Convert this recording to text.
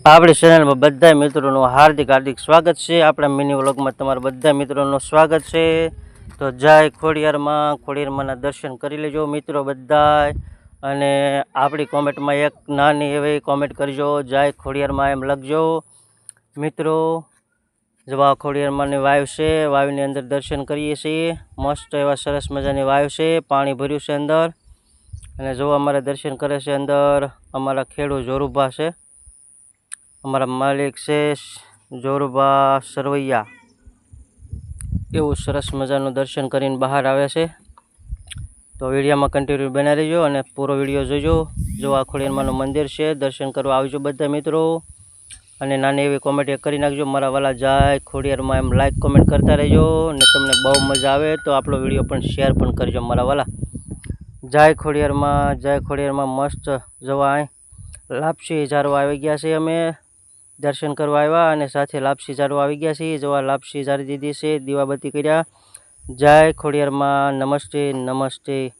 આપણી ચેનલમાં બધા મિત્રોનું હાર્દિક સ્વાગત છે। આપણા મિની વ્લોગમાં તમારા બધા મિત્રોનું સ્વાગત છે। તો જય ખોડિયારમાં દર્શન કરી લેજો મિત્રો બધાય। અને આપણી કોમેન્ટમાં એક નાની એવી કોમેન્ટ કરજો, જય ખોડિયારમાં એમ લખજો મિત્રો। જવા ખોડિયારમાંની વાવ છે, વાવની અંદર દર્શન કરીએ છીએ। મસ્ત એવા સરસ મજાની વાવ છે, પાણી ભર્યું છે અંદર। અને જો અમારા દર્શન કરે છે અંદર અમારા ખેડૂત જોરુભા છે, અમારા માલિક છે જોરુભા સરવૈયા। એવું સરસ મજાનું દર્શન કરીને બહાર આવે છે। તો વિડીયોમાં કન્ટિન્યુ બના રહેજો અને પૂરો વિડીયો જોજો। જો આ ખોડિયારમાંનું મંદિર છે, દર્શન કરવા આવજો બધા મિત્રો। અને નાની એવી કોમેન્ટ એક કરી નાખજો મારા વાલા, જય ખોડિયારમાં એમ લાઈક કોમેન્ટ કરતા રહેજો। અને તમને બહુ મજા આવે તો આપણો વિડીયો પણ શેર પણ કરજો મારા વાલા। જય ખોડિયારમાં મસ્ત જવા લાપસી ઝારવા આવી ગયા છે। અમે દર્શન કરવા આવ્યા અને સાથે લાપસી ઝારવા આવી ગયા છીએ। જવા લાપસી ઝારી દીધી છે, દીવાબત્તી કર્યા। જય ખોડિયારમાં, નમસ્તે।